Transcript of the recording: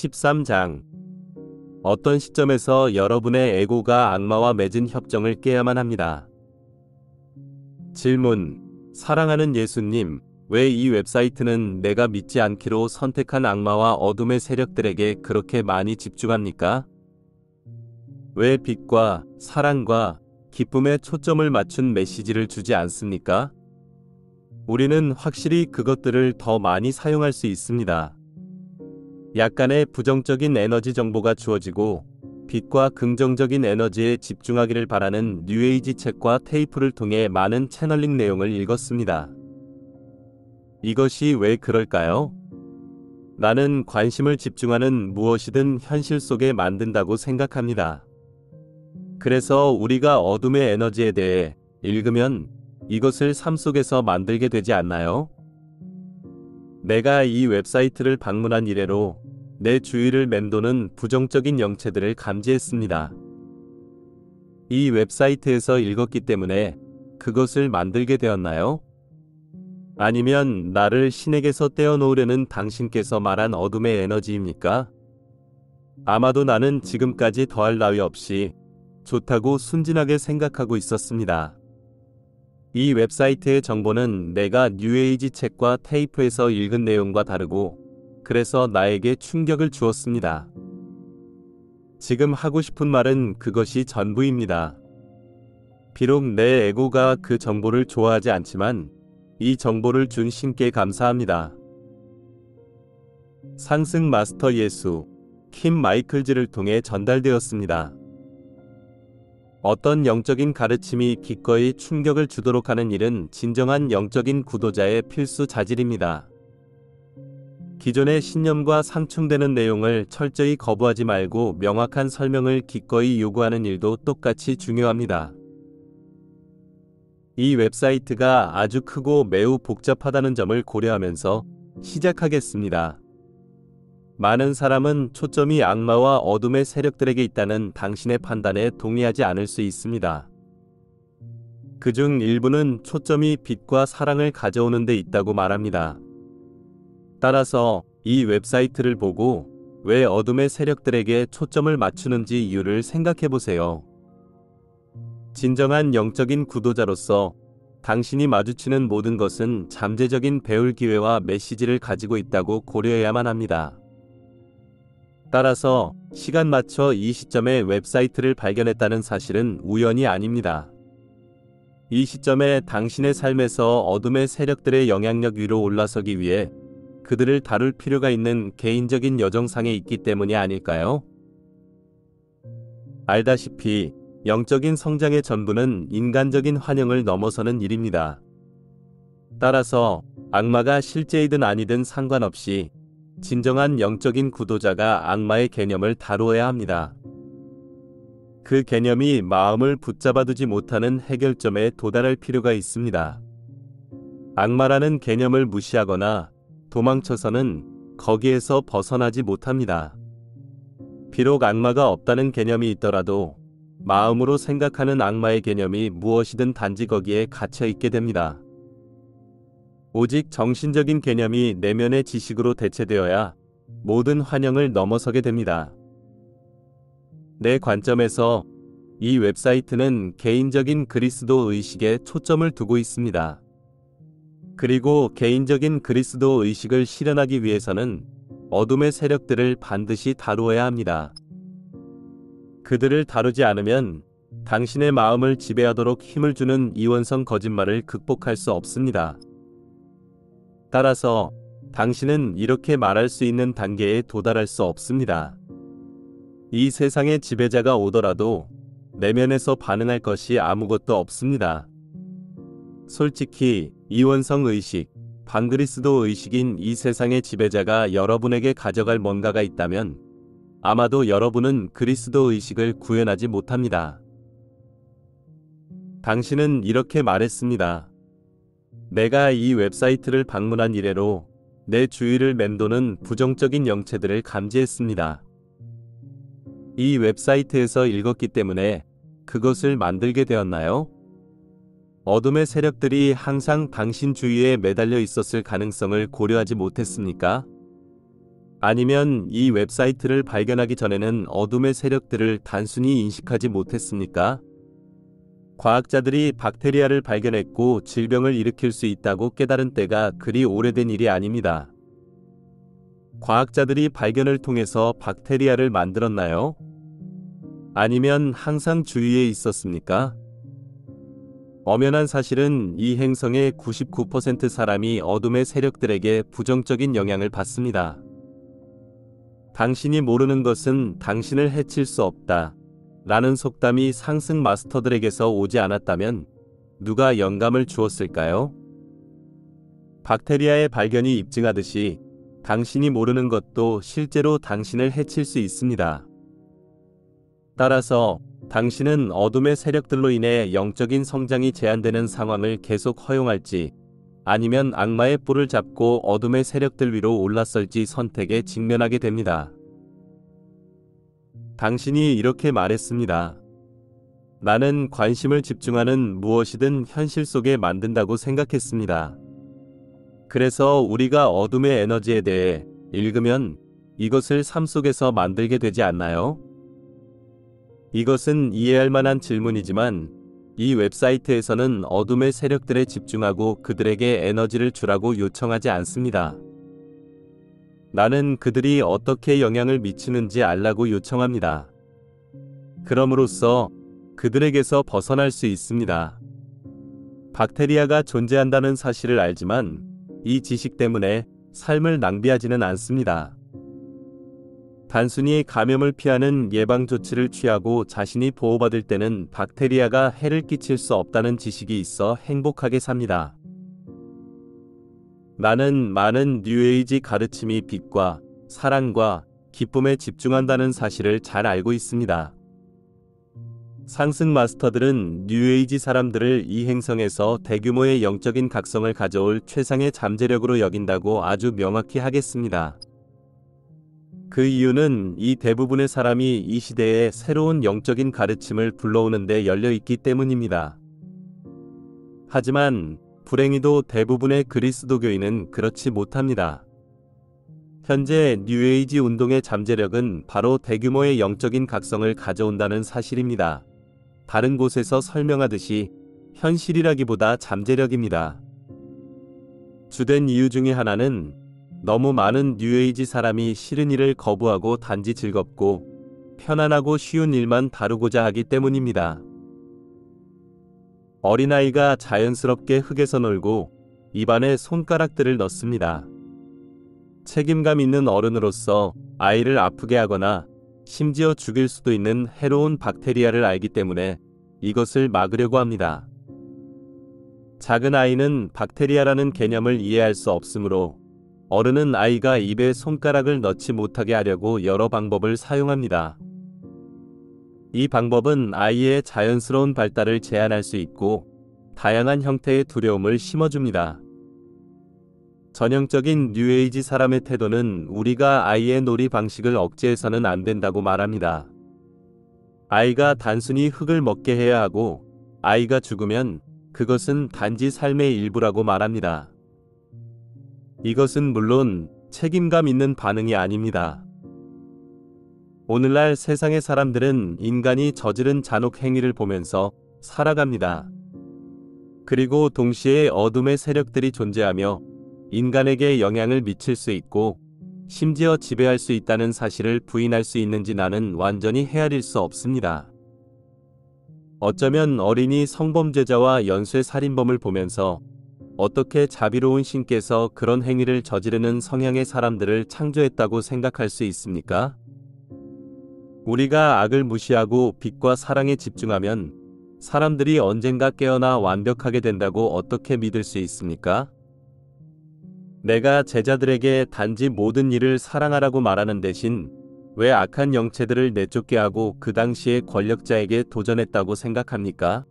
13장. 어떤 시점에서 여러분의 에고가 악마와 맺은 협정을 깨야만 합니다. 질문. 사랑하는 예수님, 왜 이 웹사이트는 내가 믿지 않기로 선택한 악마와 어둠의 세력들에게 그렇게 많이 집중합니까? 왜 빛과 사랑과 기쁨에 초점을 맞춘 메시지를 주지 않습니까? 우리는 확실히 그것들을 더 많이 사용할 수 있습니다. 약간의 부정적인 에너지 정보가 주어지고 빛과 긍정적인 에너지에 집중하기를 바라는 뉴에이지 책과 테이프를 통해 많은 채널링 내용을 읽었습니다. 이것이 왜 그럴까요? 나는 관심을 집중하는 무엇이든 현실 속에 만든다고 생각합니다. 그래서 우리가 어둠의 에너지에 대해 읽으면 이것을 삶 속에서 만들게 되지 않나요? 내가 이 웹사이트를 방문한 이래로 내 주위를 맴도는 부정적인 영체들을 감지했습니다. 이 웹사이트에서 읽었기 때문에 그것을 만들게 되었나요? 아니면 나를 신에게서 떼어놓으려는 당신께서 말한 어둠의 에너지입니까? 아마도 나는 지금까지 더할 나위 없이 좋다고 순진하게 생각하고 있었습니다. 이 웹사이트의 정보는 내가 뉴에이지 책과 테이프에서 읽은 내용과 다르고 그래서 나에게 충격을 주었습니다. 지금 하고 싶은 말은 그것이 전부입니다. 비록 내 에고가 그 정보를 좋아하지 않지만 이 정보를 준 신께 감사합니다. 상승 마스터 예수, 킴 마이클즈를 통해 전달되었습니다. 어떤 영적인 가르침이 기꺼이 충격을 주도록 하는 일은 진정한 영적인 구도자의 필수 자질입니다. 기존의 신념과 상충되는 내용을 철저히 거부하지 말고 명확한 설명을 기꺼이 요구하는 일도 똑같이 중요합니다. 이 웹사이트가 아주 크고 매우 복잡하다는 점을 고려하면서 시작하겠습니다. 많은 사람은 초점이 악마와 어둠의 세력들에게 있다는 당신의 판단에 동의하지 않을 수 있습니다. 그중 일부는 초점이 빛과 사랑을 가져오는 데 있다고 말합니다. 따라서 이 웹사이트를 보고 왜 어둠의 세력들에게 초점을 맞추는지 이유를 생각해 보세요. 진정한 영적인 구도자로서 당신이 마주치는 모든 것은 잠재적인 배울 기회와 메시지를 가지고 있다고 고려해야만 합니다. 따라서 시간 맞춰 이 시점에 웹사이트를 발견했다는 사실은 우연이 아닙니다. 이 시점에 당신의 삶에서 어둠의 세력들의 영향력 위로 올라서기 위해 그들을 다룰 필요가 있는 개인적인 여정상에 있기 때문이 아닐까요? 알다시피 영적인 성장의 전부는 인간적인 환영을 넘어서는 일입니다. 따라서 악마가 실제이든 아니든 상관없이 진정한 영적인 구도자가 악마의 개념을 다루어야 합니다. 그 개념이 마음을 붙잡아두지 못하는 해결점에 도달할 필요가 있습니다. 악마라는 개념을 무시하거나 도망쳐서는 거기에서 벗어나지 못합니다. 비록 악마가 없다는 개념이 있더라도 마음으로 생각하는 악마의 개념이 무엇이든 단지 거기에 갇혀 있게 됩니다. 오직 정신적인 개념이 내면의 지식으로 대체되어야 모든 환영을 넘어서게 됩니다. 내 관점에서 이 웹사이트는 개인적인 그리스도 의식에 초점을 두고 있습니다. 그리고 개인적인 그리스도 의식을 실현하기 위해서는 어둠의 세력들을 반드시 다루어야 합니다. 그들을 다루지 않으면 당신의 마음을 지배하도록 힘을 주는 이원성 거짓말을 극복할 수 없습니다. 따라서 당신은 이렇게 말할 수 있는 단계에 도달할 수 없습니다. 이 세상의 지배자가 오더라도 내면에서 반응할 것이 아무것도 없습니다. 솔직히 이원성 의식, 반그리스도 의식인 이 세상의 지배자가 여러분에게 가져갈 뭔가가 있다면 아마도 여러분은 그리스도 의식을 구현하지 못합니다. 당신은 이렇게 말했습니다. 내가 이 웹사이트를 방문한 이래로 내 주위를 맴도는 부정적인 영체들을 감지했습니다. 이 웹사이트에서 읽었기 때문에 그것을 만들게 되었나요? 어둠의 세력들이 항상 당신 주위에 매달려 있었을 가능성을 고려하지 못했습니까? 아니면 이 웹사이트를 발견하기 전에는 어둠의 세력들을 단순히 인식하지 못했습니까? 과학자들이 박테리아를 발견했고 질병을 일으킬 수 있다고 깨달은 때가 그리 오래된 일이 아닙니다. 과학자들이 발견을 통해서 박테리아를 만들었나요? 아니면 항상 주위에 있었습니까? 엄연한 사실은 이 행성의 99% 사람이 어둠의 세력들에게 부정적인 영향을 받습니다. 당신이 모르는 것은 당신을 해칠 수 없다. 라는 속담이 상승 마스터들에게서 오지 않았다면 누가 영감을 주었을까요? 박테리아의 발견이 입증하듯이 당신이 모르는 것도 실제로 당신을 해칠 수 있습니다. 따라서 당신은 어둠의 세력들로 인해 영적인 성장이 제한되는 상황을 계속 허용할지 아니면 악마의 뿔을 잡고 어둠의 세력들 위로 올라설지 선택에 직면하게 됩니다. 당신이 이렇게 말했습니다. 나는 관심을 집중하는 무엇이든 현실 속에 만든다고 생각했습니다. 그래서 우리가 어둠의 에너지에 대해 읽으면 이것을 삶 속에서 만들게 되지 않나요? 이것은 이해할 만한 질문이지만 이 웹사이트에서는 어둠의 세력들에 집중하고 그들에게 에너지를 주라고 요청하지 않습니다. 나는 그들이 어떻게 영향을 미치는지 알라고 요청합니다. 그럼으로써 그들에게서 벗어날 수 있습니다. 박테리아가 존재한다는 사실을 알지만 이 지식 때문에 삶을 낭비하지는 않습니다. 단순히 감염을 피하는 예방 조치를 취하고 자신이 보호받을 때는 박테리아가 해를 끼칠 수 없다는 지식이 있어 행복하게 삽니다. 나는 많은 뉴에이지 가르침이 빛과 사랑과 기쁨에 집중한다는 사실을 잘 알고 있습니다. 상승 마스터들은 뉴에이지 사람들을 이 행성에서 대규모의 영적인 각성을 가져올 최상의 잠재력으로 여긴다고 아주 명확히 하겠습니다. 그 이유는 이 대부분의 사람이 이 시대에 새로운 영적인 가르침을 불러오는 데 열려 있기 때문입니다. 하지만 불행히도 대부분의 그리스도교인은 그렇지 못합니다. 현재 뉴에이지 운동의 잠재력은 바로 대규모의 영적인 각성을 가져온다는 사실입니다. 다른 곳에서 설명하듯이 현실이라기보다 잠재력입니다. 주된 이유 중에 하나는 너무 많은 뉴에이지 사람이 싫은 일을 거부하고 단지 즐겁고 편안하고 쉬운 일만 다루고자 하기 때문입니다. 어린아이가 자연스럽게 흙에서 놀고 입안에 손가락들을 넣습니다. 책임감 있는 어른으로서 아이를 아프게 하거나 심지어 죽일 수도 있는 해로운 박테리아를 알기 때문에 이것을 막으려고 합니다. 작은 아이는 박테리아라는 개념을 이해할 수 없으므로 어른은 아이가 입에 손가락을 넣지 못하게 하려고 여러 방법을 사용합니다. 이 방법은 아이의 자연스러운 발달을 제한할 수 있고 다양한 형태의 두려움을 심어줍니다. 전형적인 뉴에이지 사람의 태도는 우리가 아이의 놀이 방식을 억제해서는 안 된다고 말합니다. 아이가 단순히 흙을 먹게 해야 하고 아이가 죽으면 그것은 단지 삶의 일부라고 말합니다. 이것은 물론 책임감 있는 반응이 아닙니다. 오늘날 세상의 사람들은 인간이 저지른 잔혹 행위를 보면서 살아갑니다. 그리고 동시에 어둠의 세력들이 존재하며 인간에게 영향을 미칠 수 있고 심지어 지배할 수 있다는 사실을 부인할 수 있는지 나는 완전히 헤아릴 수 없습니다. 어쩌면 어린이 성범죄자와 연쇄 살인범을 보면서 어떻게 자비로운 신께서 그런 행위를 저지르는 성향의 사람들을 창조했다고 생각할 수 있습니까? 우리가 악을 무시하고 빛과 사랑에 집중하면 사람들이 언젠가 깨어나 완벽하게 된다고 어떻게 믿을 수 있습니까? 내가 제자들에게 단지 모든 일을 사랑하라고 말하는 대신 왜 악한 영체들을 내쫓게 하고 그 당시의 권력자에게 도전했다고 생각합니까?